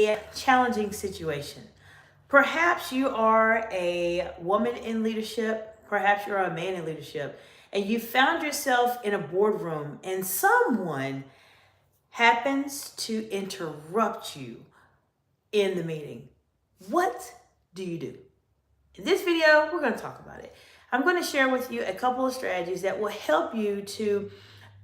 a challenging situation. Perhaps you are a woman in leadership, perhaps you're a man in leadership, and you found yourself in a boardroom and someone happens to interrupt you in the meeting. What do you do? In this video, we're going to talk about it. I'm going to share with you a couple of strategies that will help you to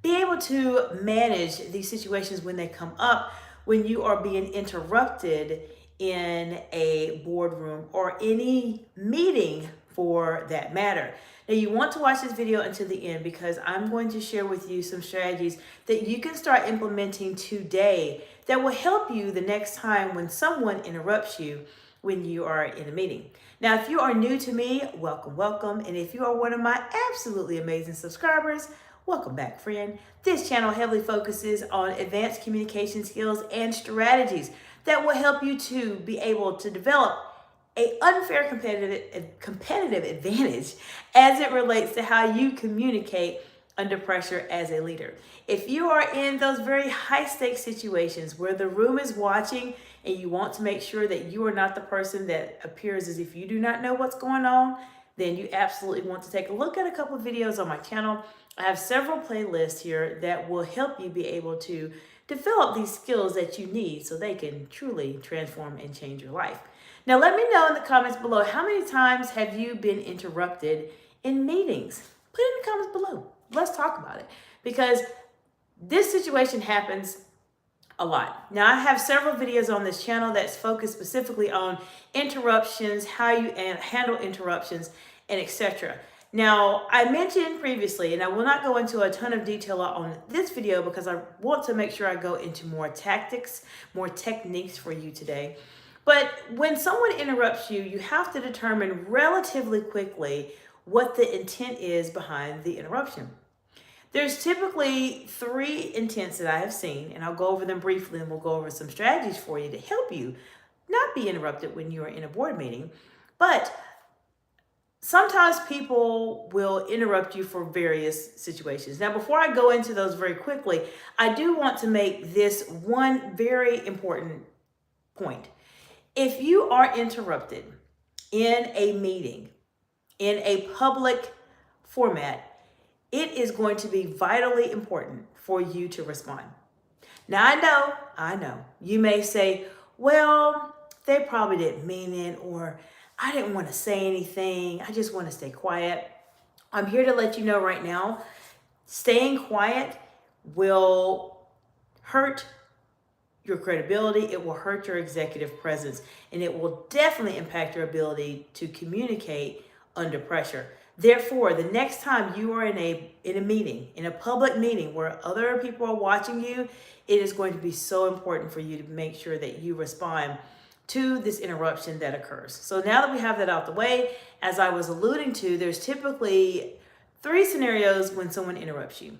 be able to manage these situations when they come up, when you are being interrupted in a boardroom or any meeting for that matter. Now, you want to watch this video until the end because I'm going to share with you some strategies that you can start implementing today that will help you the next time when someone interrupts you when you are in a meeting. Now, if you are new to me, welcome, welcome. And if you are one of my absolutely amazing subscribers, welcome back, friend. This channel heavily focuses on advanced communication skills and strategies that will help you to be able to develop an unfair competitive advantage as it relates to how you communicate under pressure as a leader. If you are in those very high stakes situations where the room is watching and you want to make sure that you are not the person that appears as if you do not know what's going on, then you absolutely want to take a look at a couple of videos on my channel. I have several playlists here that will help you be able to develop these skills that you need so they can truly transform and change your life. Now, let me know in the comments below, how many times have you been interrupted in meetings? Put it in the comments below. Let's talk about it because this situation happens a lot. Now, I have several videos on this channel that's focused specifically on interruptions, how you handle interruptions, and etc. Now, I mentioned previously, and I will not go into a ton of detail on this video because I want to make sure I go into more tactics, more techniques for you today. But when someone interrupts you, you have to determine relatively quickly what the intent is behind the interruption. There's typically 3 intents that I have seen, and I'll go over them briefly and we'll go over some strategies for you to help you not be interrupted when you're in a board meeting. But sometimes people will interrupt you for various situations. Now, before I go into those very quickly, I do want to make this one very important point. If you are interrupted in a meeting, in a public format, it is going to be vitally important for you to respond. Now, I know, you may say, well, they probably didn't mean it, or I didn't want to say anything. I just want to stay quiet. I'm here to let you know right now, staying quiet will hurt your credibility. It will hurt your executive presence, and it will definitely impact your ability to communicate under pressure. Therefore, the next time you are in a meeting, in a public meeting where other people are watching you, it is going to be so important for you to make sure that you respond to this interruption that occurs. So now that we have that out the way, as I was alluding to, there's typically 3 scenarios when someone interrupts you.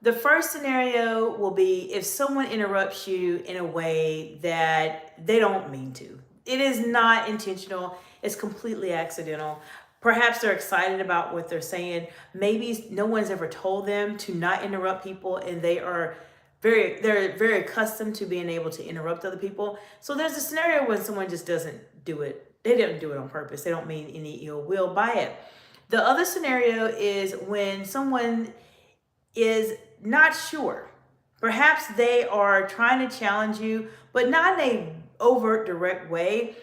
The first scenario will be if someone interrupts you in a way that they don't mean to. It is not intentional. It's completely accidental. Perhaps they're excited about what they're saying. Maybe no one's ever told them to not interrupt people, and they're very accustomed to being able to interrupt other people. So there's a scenario when someone just doesn't do it. They didn't do it on purpose. They don't mean any ill will by it. The other scenario is when someone is not sure. Perhaps they are trying to challenge you, but not in an overt, direct way.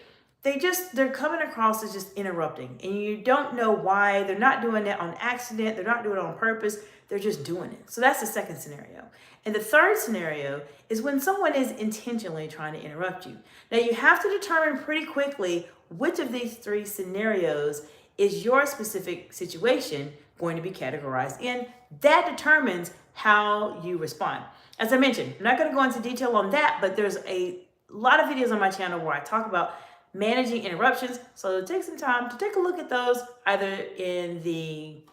They're coming across as just interrupting, and you don't know why. They're not doing it on accident. They're not doing it on purpose. They're just doing it. So that's the second scenario. And the third scenario is when someone is intentionally trying to interrupt you. Now, you have to determine pretty quickly which of these 3 scenarios is your specific situation going to be categorized in. That determines how you respond. As I mentioned, I'm not going to go into detail on that, but there's a lot of videos on my channel where I talk about managing interruptions. So take some time to take a look at those, either in the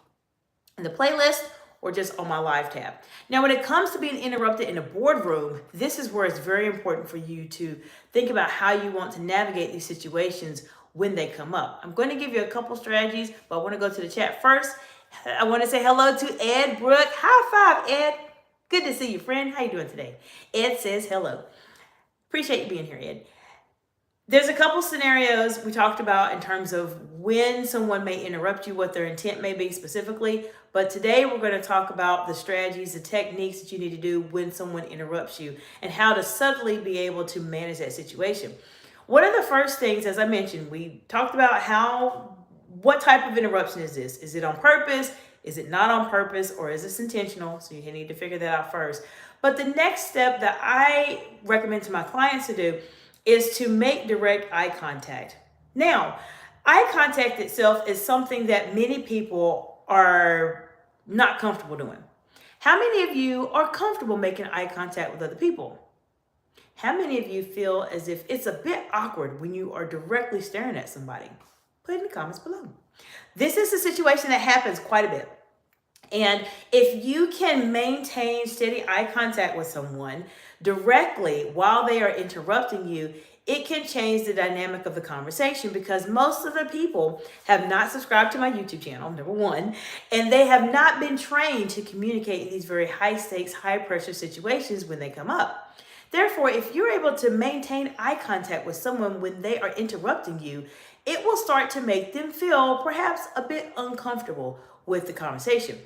playlist or just on my live tab. Now, when it comes to being interrupted in a boardroom, this is where it's very important for you to think about how you want to navigate these situations when they come up. I'm going to give you a couple strategies, but I want to go to the chat first. I want to say hello to Ed Brook. High five, Ed. Good to see you, friend. How you doing today? Ed says hello. Appreciate you being here, Ed. There's a couple scenarios we talked about in terms of when someone may interrupt you, what their intent may be specifically. But today we're going to talk about the strategies, the techniques that you need to do when someone interrupts you and how to subtly be able to manage that situation. One of the first things, as I mentioned, we talked about what type of interruption is this? Is it on purpose? Is it not on purpose? Or is this intentional? So you need to figure that out first. But the next step that I recommend to my clients to do is to make direct eye contact. Now, eye contact itself is something that many people are not comfortable doing. How many of you are comfortable making eye contact with other people? How many of you feel as if it's a bit awkward when you are directly staring at somebody? Put it in the comments below. This is a situation that happens quite a bit. And if you can maintain steady eye contact with someone directly while they are interrupting you, it can change the dynamic of the conversation, because most of the people have not subscribed to my YouTube channel, number one, and they have not been trained to communicate in these very high stakes, high pressure situations when they come up. Therefore, if you're able to maintain eye contact with someone when they are interrupting you, it will start to make them feel perhaps a bit uncomfortable with the conversation.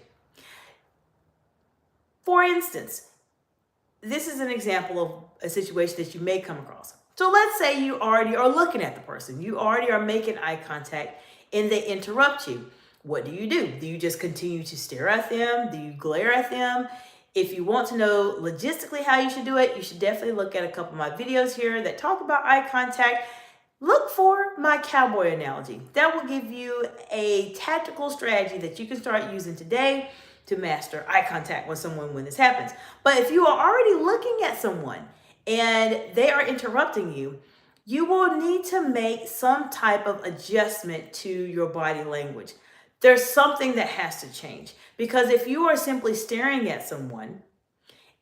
For instance, this is an example of a situation that you may come across. So let's say you already are looking at the person. You already are making eye contact and they interrupt you. What do? Do you just continue to stare at them? Do you glare at them? If you want to know logistically how you should do it, you should definitely look at a couple of my videos here that talk about eye contact. Look for my cowboy analogy. That will give you a tactical strategy that you can start using today to master eye contact with someone when this happens. But if you are already looking at someone and they are interrupting you, you will need to make some type of adjustment to your body language. There's something that has to change, because if you are simply staring at someone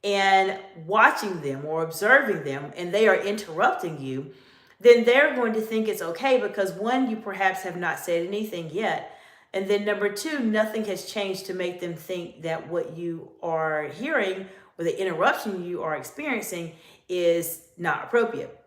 and watching them or observing them and they are interrupting you, then they're going to think it's okay because, one, you perhaps have not said anything yet. And then number two, nothing has changed to make them think that what you are hearing or the interruption you are experiencing is not appropriate.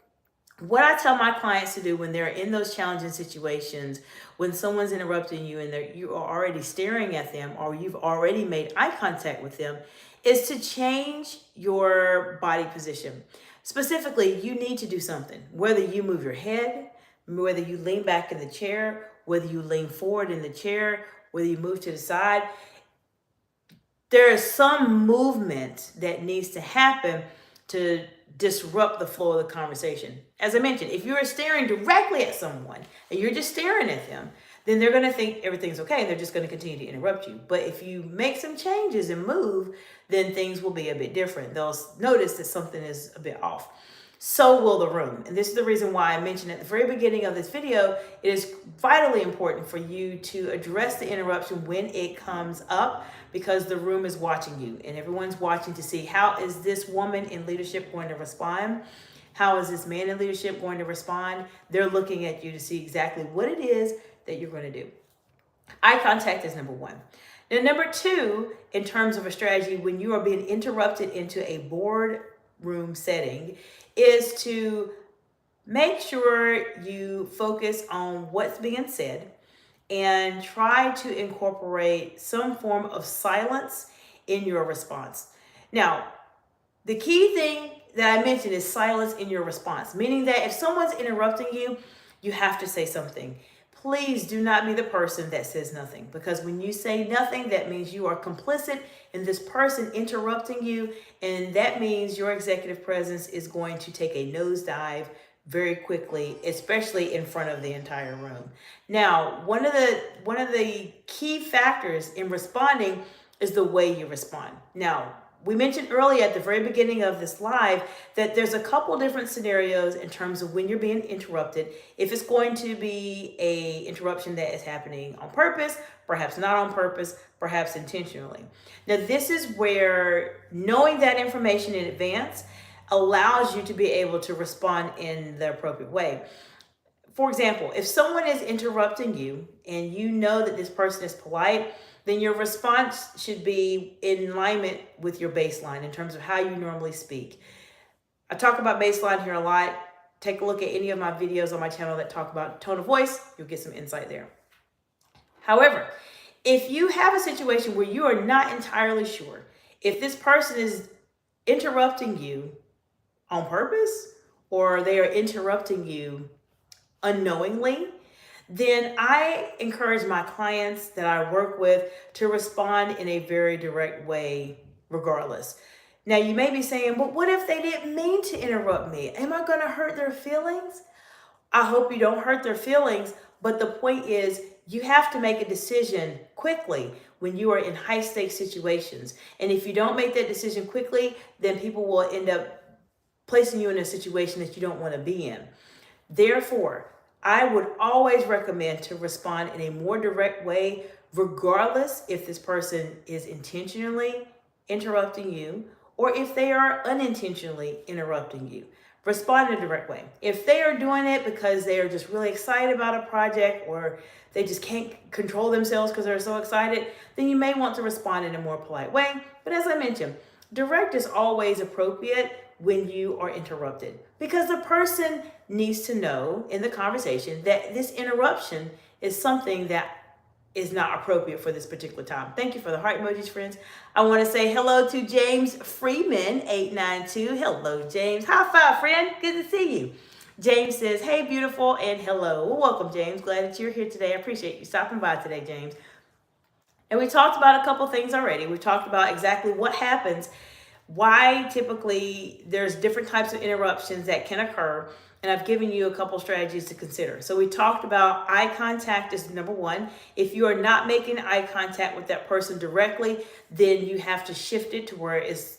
What I tell my clients to do when they're in those challenging situations, when someone's interrupting you and you are already staring at them or you've already made eye contact with them, is to change your body position. Specifically, you need to do something, whether you move your head, whether you lean back in the chair, whether you lean forward in the chair, whether you move to the side. There is some movement that needs to happen to disrupt the flow of the conversation. As I mentioned, if you're staring directly at someone and you're just staring at them, then they're going to think everything's okay. They're just going to continue to interrupt you. But if you make some changes and move, then things will be a bit different. They'll notice that something is a bit off. So will the room. And this is the reason why I mentioned at the very beginning of this video, it is vitally important for you to address the interruption when it comes up, because the room is watching you and everyone's watching to see how is this woman in leadership going to respond? How is this man in leadership going to respond? They're looking at you to see exactly what it is that you're going to do. Eye contact is number one. Now, number two, in terms of a strategy when you are being interrupted into a boardroom setting, is to make sure you focus on what's being said and try to incorporate some form of silence in your response. Now, the key thing that I mentioned is silence in your response, meaning that if someone's interrupting you, you have to say something. Please do not be the person that says nothing, because when you say nothing, that means you are complicit in this person interrupting you, and that means your executive presence is going to take a nosedive very quickly, especially in front of the entire room. Now, one of the key factors in responding is the way you respond. Now, we mentioned earlier at the very beginning of this live that there's a couple different scenarios in terms of when you're being interrupted. If it's going to be a interruption that is happening on purpose, perhaps not on purpose, perhaps intentionally. Now, this is where knowing that information in advance allows you to be able to respond in the appropriate way. For example, if someone is interrupting you and you know that this person is polite, then your response should be in alignment with your baseline in terms of how you normally speak. I talk about baseline here a lot. take a look at any of my videos on my channel that talk about tone of voice. You'll get some insight there. However, if you have a situation where you are not entirely sure if this person is interrupting you on purpose or they are interrupting you unknowingly, then I encourage my clients that I work with to respond in a very direct way regardless. Now, you may be saying, but what if they didn't mean to interrupt me? Am I going to hurt their feelings? I hope you don't hurt their feelings, but the point is you have to make a decision quickly when you are in high stakes situations. And if you don't make that decision quickly, then people will end up placing you in a situation that you don't want to be in. Therefore, I would always recommend to respond in a more direct way, regardless if this person is intentionally interrupting you or if they are unintentionally interrupting you. Respond in a direct way. If they are doing it because they are just really excited about a project or they just can't control themselves because they're so excited, then you may want to respond in a more polite way. But as I mentioned, direct is always appropriate when you are interrupted because the person needs to know in the conversation that this interruption is something that is not appropriate for this particular time. Thank you for the heart emojis, friends. I want to say hello to James Freeman 892. Hello, James. High five, friend. Good to see you. James says, hey, beautiful, and hello. Well, welcome, James. Glad that you're here today. I appreciate you stopping by today, James. And we talked about a couple things already. We talked about exactly what happens, why typically there's different types of interruptions that can occur. And I've given you a couple strategies to consider. So we talked about eye contact is number one. If you are not making eye contact with that person directly, then you have to shift it to where it's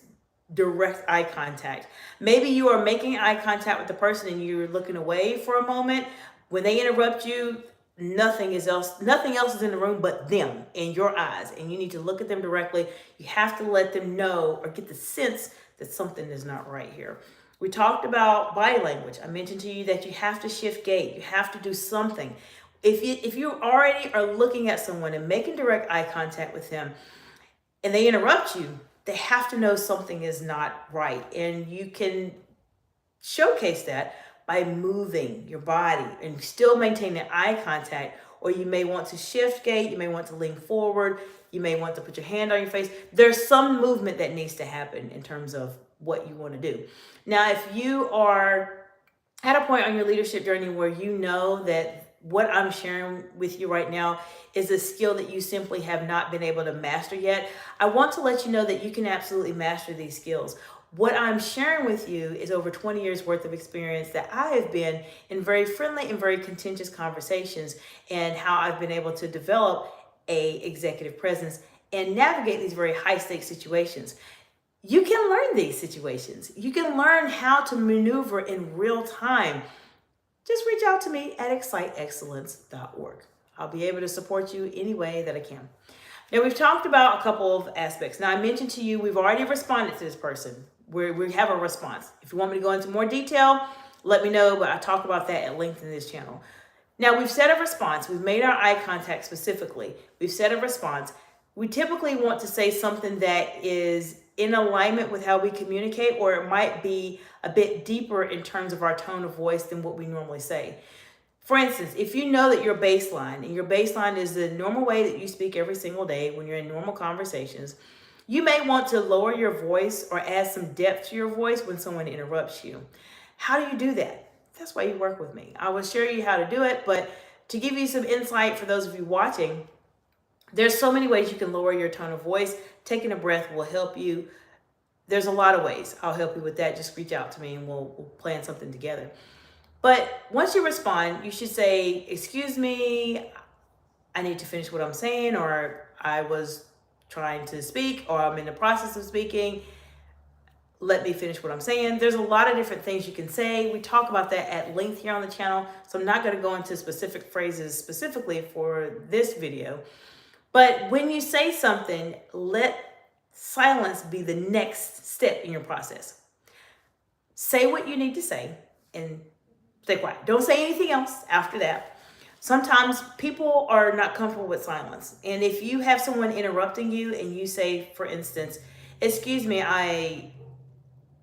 direct eye contact. Maybe you are making eye contact with the person and you're looking away for a moment. When they interrupt you, nothing else is in the room but them and your eyes. And you need to look at them directly. You have to let them know or get the sense that something is not right here. We talked about body language. I mentioned to you that you have to shift gait. You have to do something. If you already are looking at someone and making direct eye contact with them and they interrupt you, they have to know something is not right. And you can showcase that by moving your body and still maintaining eye contact. Or you may want to shift gait. You may want to lean forward. You may want to put your hand on your face. There's some movement that needs to happen in terms of what you want to do. Now, if you are at a point on your leadership journey where you know that what I'm sharing with you right now is a skill that you simply have not been able to master yet, I want to let you know that you can absolutely master these skills. What I'm sharing with you is over 20 years worth of experience that I have been in very friendly and very contentious conversations, and how I've been able to develop a executive presence and navigate these very high stakes situations. You can learn these situations. You can learn how to maneuver in real time. Just reach out to me at exciteexcellence.org. I'll be able to support you any way that I can. Now, we've talked about a couple of aspects. Now, I mentioned to you, we've already responded to this person. We have a response. If you want me to go into more detail, let me know, but I talk about that at length in this channel. Now, we've set a response. We've made our eye contact specifically. We've set a response. We typically want to say something that is in alignment with how we communicate, or it might be a bit deeper in terms of our tone of voice than what we normally say. For instance, if you know that your baseline, and your baseline is the normal way that you speak every single day when you're in normal conversations, you may want to lower your voice or add some depth to your voice when someone interrupts you. How do you do that? That's why you work with me. I will show you how to do it, but to give you some insight for those of you watching, there's so many ways you can lower your tone of voice. Taking a breath will help you. There's a lot of ways. I'll help you with that. Just reach out to me and we'll plan something together. But once you respond, you should say, excuse me, I need to finish what I'm saying, or I was trying to speak, or I'm in the process of speaking. Let me finish what I'm saying. There's a lot of different things you can say. We talk about that at length here on the channel, so I'm not going to go into specific phrases specifically for this video. But when you say something, let silence be the next step in your process. Say what you need to say and stay quiet. Don't say anything else after that. Sometimes people are not comfortable with silence. And if you have someone interrupting you and you say, for instance, excuse me,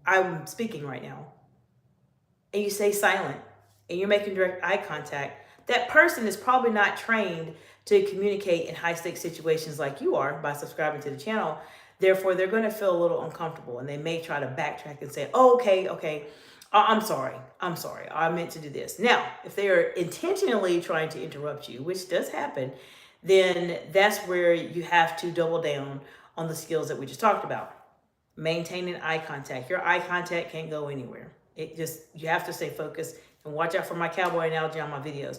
I'm speaking right now. and you stay silent and you're making direct eye contact, that person is probably not trained to communicate in high stakes situations like you are by subscribing to the channel. Therefore, they're going to feel a little uncomfortable and they may try to backtrack and say, oh, okay, I'm sorry, I meant to do this. Now, if they are intentionally trying to interrupt you, which does happen, then that's where you have to double down on the skills that we just talked about. Maintaining eye contact. Your eye contact can't go anywhere. You have to stay focused, and watch out for my cowboy analogy on my videos.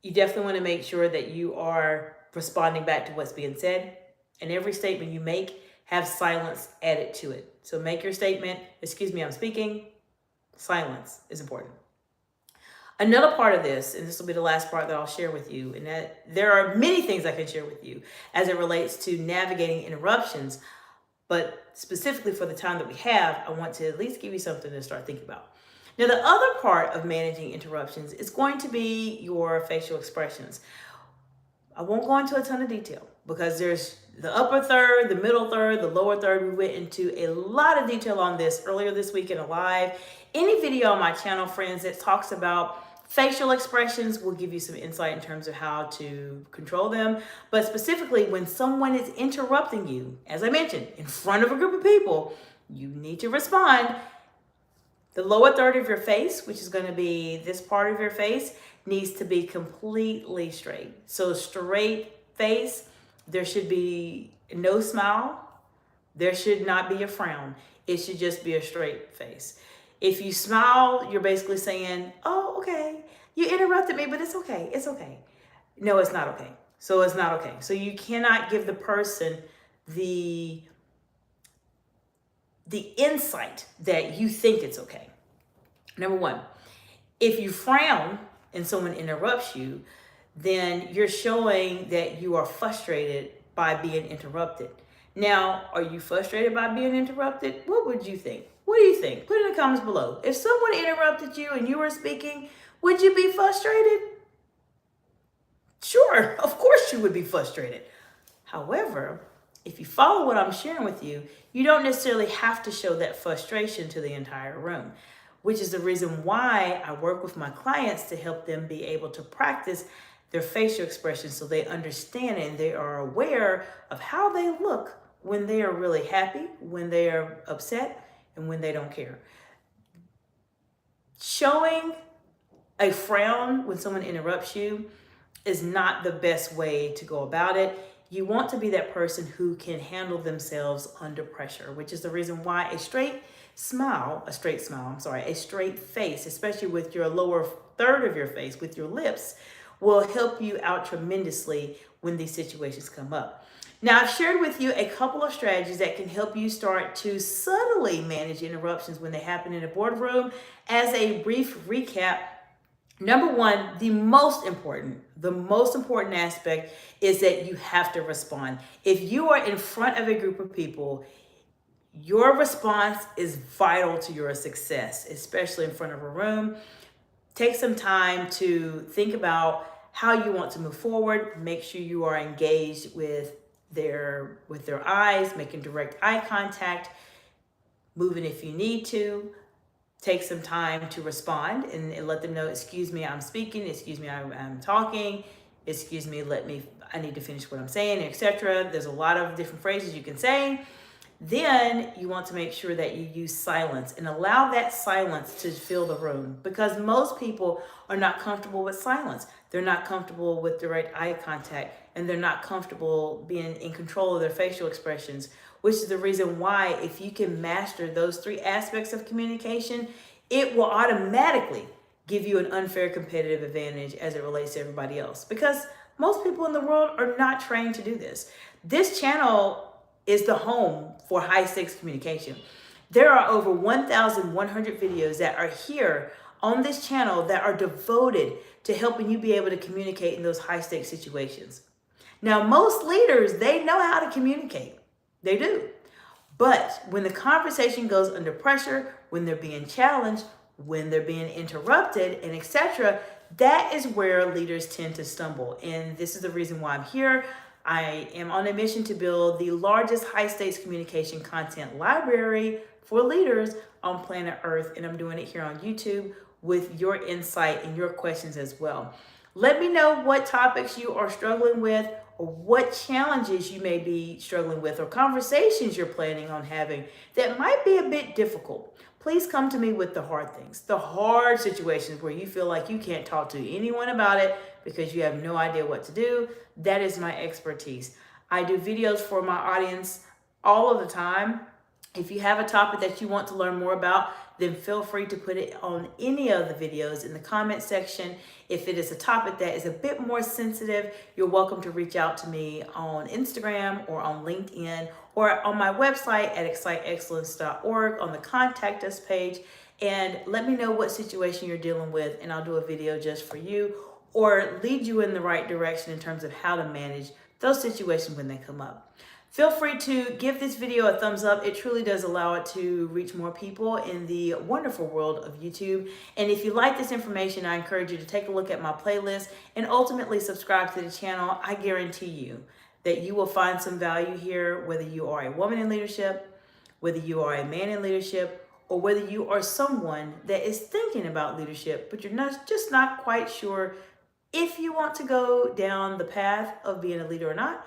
You definitely want to make sure that you are responding back to what's being said. And every statement you make, have silence added to it. So make your statement, excuse me, I'm speaking. Silence is important. Another part of this, and this will be the last part that I'll share with you, and that there are many things I can share with you as it relates to navigating interruptions, but specifically for the time that we have, I want to at least give you something to start thinking about. Now, the other part of managing interruptions is going to be your facial expressions. I won't go into a ton of detail because there's the upper third, the middle third, the lower third. We went into a lot of detail on this earlier this week in a live. Any video on my channel, friends, that talks about facial expressions will give you some insight in terms of how to control them. But specifically, when someone is interrupting you, as I mentioned, in front of a group of people, you need to respond. The lower third of your face, which is going to be this part of your face, needs to be completely straight. So straight face, there should be no smile. There should not be a frown. It should just be a straight face. If you smile, you're basically saying, oh, okay, you interrupted me, but it's okay, it's okay. No, it's not okay. So it's not okay. So you cannot give the person the insight that you think it's okay. Number one, if you frown and someone interrupts you, then you're showing that you are frustrated by being interrupted. Now, are you frustrated by being interrupted? What would you think? What do you think? Put it in the comments below. If someone interrupted you and you were speaking, would you be frustrated? Sure, of course you would be frustrated. However, if you follow what I'm sharing with you, you don't necessarily have to show that frustration to the entire room, which is the reason why I work with my clients to help them be able to practice their facial expressions so they understand and they are aware of how they look when they are really happy, when they are upset, and when they don't care. Showing a frown when someone interrupts you is not the best way to go about it. You want to be that person who can handle themselves under pressure, which is the reason why a straight face, especially with your lower third of your face, with your lips, will help you out tremendously when these situations come up. Now, I've shared with you a couple of strategies that can help you start to subtly manage interruptions when they happen in a boardroom. As a brief recap, number one, the most important aspect is that you have to respond. If you are in front of a group of people, your response is vital to your success, especially in front of a room. Take some time to think about how you want to move forward. Make sure you are engaged with their eyes, making direct eye contact, moving if you need to. Take some time to respond and let them know, excuse me, I'm speaking, excuse me, I'm talking, excuse me, I need to finish what I'm saying, etc. There's a lot of different phrases you can say. Then you want to make sure that you use silence and allow that silence to fill the room, because most people are not comfortable with silence. They're not comfortable with direct eye contact, and they're not comfortable being in control of their facial expressions, which is the reason why if you can master those three aspects of communication, it will automatically give you an unfair competitive advantage as it relates to everybody else, because most people in the world are not trained to do this. This channel is the home for high stakes communication. There are over 1,100 videos that are here on this channel that are devoted to helping you be able to communicate in those high stakes situations. Now, most leaders, they know how to communicate. They do. But when the conversation goes under pressure, when they're being challenged, when they're being interrupted, and etc., that is where leaders tend to stumble. And this is the reason why I'm here. I am on a mission to build the largest high-stakes communication content library for leaders on planet Earth, and I'm doing it here on YouTube with your insight and your questions as well. Let me know what topics you are struggling with, or what challenges you may be struggling with, or conversations you're planning on having that might be a bit difficult. Please come to me with the hard things, the hard situations where you feel like you can't talk to anyone about it because you have no idea what to do. That is my expertise. I do videos for my audience all of the time. If you have a topic that you want to learn more about, then feel free to put it on any of the videos in the comment section. If it is a topic that is a bit more sensitive, you're welcome to reach out to me on Instagram or on LinkedIn or on my website at exciteexcellence.org on the contact us page, and let me know what situation you're dealing with, and I'll do a video just for you or lead you in the right direction in terms of how to manage those situations when they come up. Feel free to give this video a thumbs up. It truly does allow it to reach more people in the wonderful world of YouTube. And if you like this information, I encourage you to take a look at my playlist and ultimately subscribe to the channel. I guarantee you that you will find some value here, whether you are a woman in leadership, whether you are a man in leadership, or whether you are someone that is thinking about leadership, but you're just not quite sure if you want to go down the path of being a leader or not.